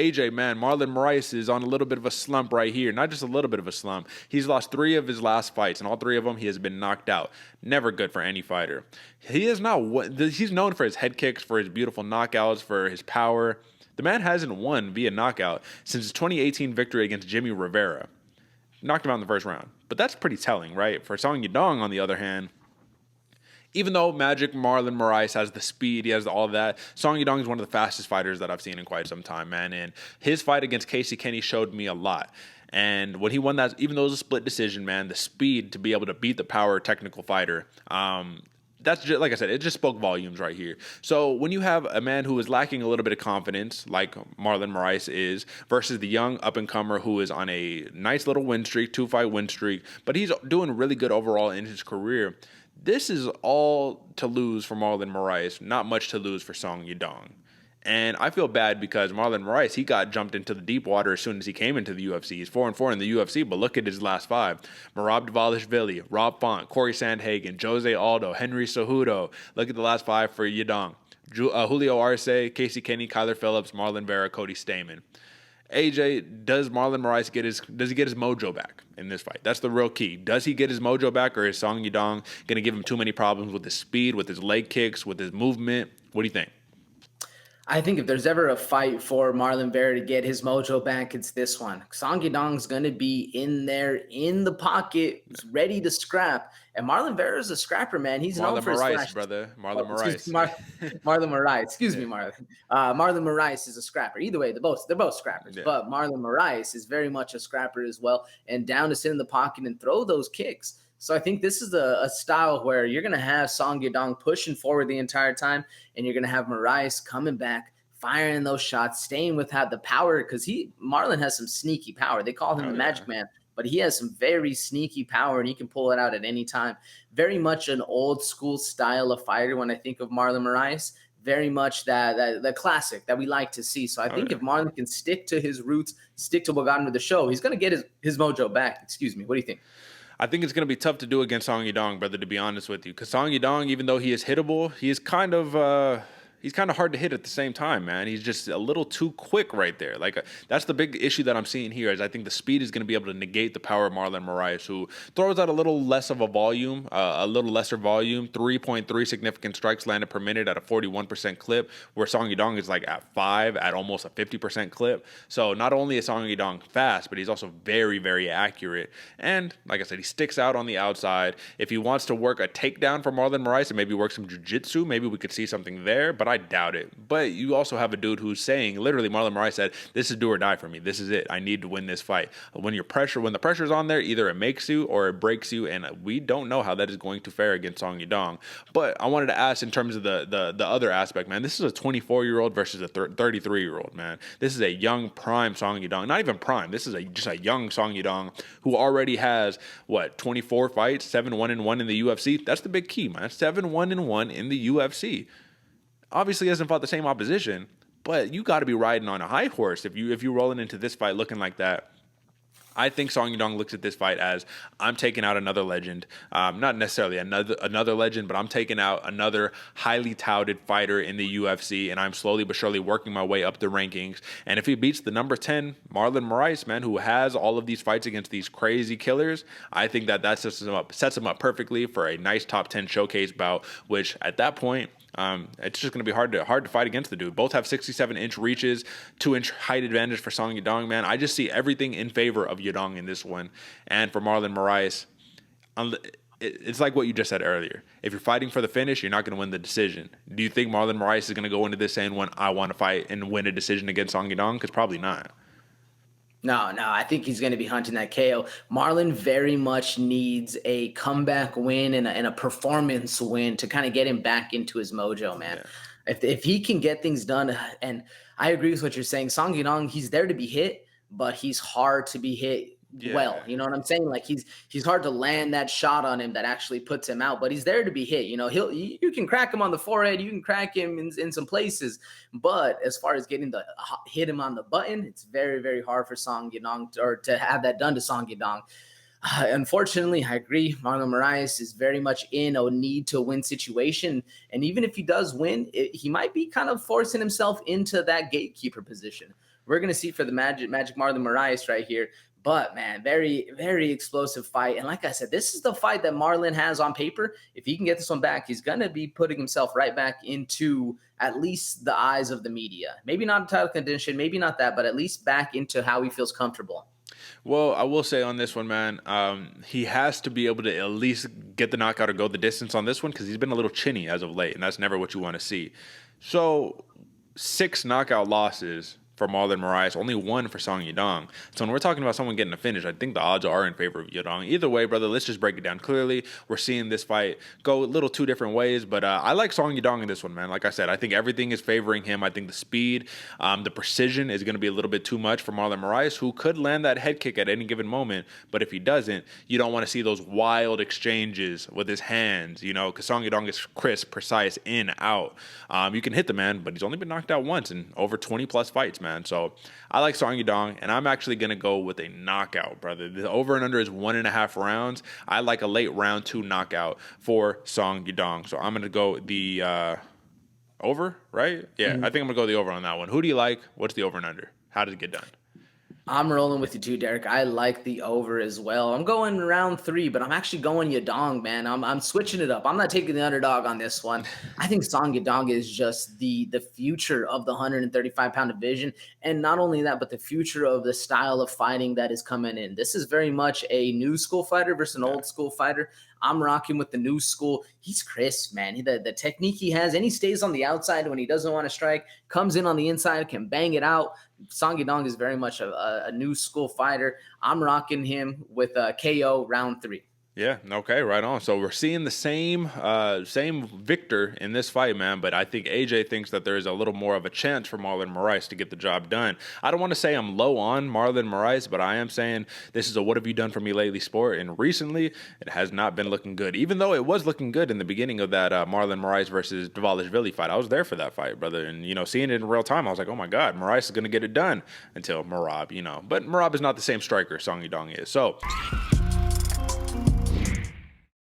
AJ, man, Marlon Moraes is on a little bit of a slump right here. Not just a little bit of a slump. He's lost 3 of his last fights, and all 3 of them he has been knocked out. Never good for any fighter. He's known for his head kicks, for his beautiful knockouts, for his power. The man hasn't won via knockout since his 2018 victory against Jimmy Rivera. Knocked him out in the first round. But that's pretty telling, right? For Song Yadong, on the other hand, even though Magic Marlon Moraes has the speed, he has all of that, Song Yadong is one of the fastest fighters that I've seen in quite some time, man. And his fight against Casey Kenny showed me a lot. And when he won that, even though it was a split decision, man, the speed to be able to beat the power technical fighter, that's just, like I said, it just spoke volumes right here. So when you have a man who is lacking a little bit of confidence, like Marlon Moraes is, versus the young up-and-comer who is on a nice little win streak, 2-fight win streak, but he's doing really good overall in his career, this is all to lose for Marlon Moraes, not much to lose for Song Yadong. And I feel bad because Marlon Moraes, he got jumped into the deep water as soon as he came into the UFC. He's 4-4 in the UFC, but look at his last 5. Merab Dvalishvili, Rob Font, Corey Sandhagen, Jose Aldo, Henry Cejudo. Look at the last 5 for Yadong. Julio Arce, Casey Kenny, Kyler Phillips, Marlon Vera, Cody Stamen. AJ, does Marlon Moraes get his mojo back in this fight? That's the real key. Does he get his mojo back, or is Song Yadong going to give him too many problems with his speed, with his leg kicks, with his movement? What do you think? I think if there's ever a fight for Marlon Vera to get his mojo back, it's this one. Song Yadong's going to be in there in the pocket, ready to scrap. And Marlon Vera is a scrapper, man. He's known for his flash. Brother. Marlon Moraes. Marlon Moraes. Excuse me, Marlon. Marlon Moraes is a scrapper. Either way, they're both scrappers. Yeah. But Marlon Moraes is very much a scrapper as well, and down to sit in the pocket and throw those kicks. So I think this is a style where you're going to have Song Yadong pushing forward the entire time, and you're going to have Moraes coming back, firing those shots, staying with the power, because Marlon has some sneaky power. They call him the Magic Man, but he has some very sneaky power, and he can pull it out at any time. Very much an old school style of fighter when I think of Marlon Moraes. Very much the classic that we like to see. So I think if Marlon can stick to his roots, stick to what got him to the show, he's going to get his mojo back. Excuse me. What do you think? I think it's going to be tough to do against Song Yadong, brother, to be honest with you. Because Song Yadong, even though he is hittable, he is kind of hard to hit at the same time, man. He's just a little too quick right there. That's the big issue that I'm seeing here, is I think the speed is going to be able to negate the power of Marlon Moraes, who throws out a little less of a volume, a little lesser volume, 3.3 significant strikes landed per minute at a 41% clip, where Song Yadong is at 5 at almost a 50% clip. So not only is Song Yadong fast, but he's also very, very accurate. And like I said, he sticks out on the outside. If he wants to work a takedown for Marlon Moraes and maybe work some jiu-jitsu, maybe we could see something there, but I doubt it. But you also have a dude who's saying, literally, Marlon Moraes said, this is do or die for me. This is it. I need to win this fight. When the pressure's on there, either it makes you or it breaks you, and we don't know how that is going to fare against Song Yadong. But I wanted to ask, in terms of the other aspect, man, this is a 24-year-old versus a 33-year-old, man. This is a young prime Song Yadong. Not even prime. This is just a young Song Yadong who already has, 24 fights, 7-1-1 in the UFC. That's the big key, man. 7-1-1 in the UFC. Obviously hasn't fought the same opposition, but you got to be riding on a high horse if you're rolling into this fight looking like that. I think Song Yadong looks at this fight as, I'm taking out another legend. Not necessarily another legend, but I'm taking out another highly touted fighter in the UFC, and I'm slowly but surely working my way up the rankings. And if he beats the number 10, Marlon Moraes, man, who has all of these fights against these crazy killers, I think that sets him up perfectly for a nice top 10 showcase bout, which at that point, it's just going to be hard to fight against the dude. Both have 67-inch reaches, 2-inch height advantage for Song Yadong, man. I just see everything in favor of Yadong in this one. And for Marlon Moraes, it's like what you just said earlier. If you're fighting for the finish, you're not going to win the decision. Do you think Marlon Moraes is going to go into this saying, I want to fight and win a decision against Song Yadong? Because probably not. No, I think he's going to be hunting that KO. Marlon very much needs a comeback win and a performance win to kind of get him back into his mojo, man. Yeah. If he can get things done, and I agree with what you're saying, Song Yadong, he's there to be hit, but he's hard to be hit well. You know what I'm saying? He's hard to land that shot on him that actually puts him out, but he's there to be hit. You can crack him on the forehead, you can crack him in some places, but as far as getting hit him on the button, it's very, very hard for Song Yadong to have that done to Song Yadong. Unfortunately, I agree. Marlon Moraes is very much in a need to win situation. And even if he does win, he might be kind of forcing himself into that gatekeeper position we're going to see for the Magic Marlon Moraes right here. But man, very, very explosive fight. And like I said, this is the fight that Marlon has on paper. If he can get this one back, he's going to be putting himself right back into at least the eyes of the media. Maybe not a title contention, maybe not that, but at least back into how he feels comfortable. Well, I will say on this one, man, he has to be able to at least get the knockout or go the distance on this one because he's been a little chinny as of late, and that's never what you want to see. So 6 knockout losses for Marlon Moraes, only 1 for Song Yadong. So when we're talking about someone getting a finish, I think the odds are in favor of Yadong. Either way, brother, let's just break it down clearly. We're seeing this fight go a little 2 different ways, but I like Song Yadong in this one, man. Like I said, I think everything is favoring him. I think the speed, the precision is going to be a little bit too much for Marlon Moraes, who could land that head kick at any given moment, but if he doesn't, you don't want to see those wild exchanges with his hands, you know, because Song Yadong is crisp, precise, in, out. You can hit the man, but he's only been knocked out once in over 20-plus fights, man. So I like Song Yadong, and I'm actually going to go with a knockout, brother. The over and under is 1.5 rounds. I like a late round 2 knockout for Song Yadong. So I'm going to go the over, right? Yeah, I think I'm going to go the over on that one. Who do you like? What's the over and under? How does it get done? I'm rolling with you too, Derek. I like the over as well. I'm going round 3, but I'm actually going Yadong, man. I'm switching it up. I'm not taking the underdog on this one. I think Song Yadong is just the future of the 135-pound division. And not only that, but the future of the style of fighting that is coming in. This is very much a new school fighter versus an old school fighter. I'm rocking with the new school. He's crisp, man. The technique he has, and he stays on the outside when he doesn't want to strike, comes in on the inside, can bang it out. Song Yadong is very much a new school fighter. I'm rocking him with a KO round 3. Yeah, okay, right on. So we're seeing the same victor in this fight, man, but I think AJ thinks that there is a little more of a chance for Marlon Moraes to get the job done. I don't want to say I'm low on Marlon Moraes, but I am saying this is a what have you done for me lately sport, and recently it has not been looking good, even though it was looking good in the beginning of that Marlon Moraes versus Dvalishvili fight. I was there for that fight, brother, and, you know, seeing it in real time, I was like, oh my God, Moraes is going to get it done until Merab, you know. But Merab is not the same striker Song Yadong is. So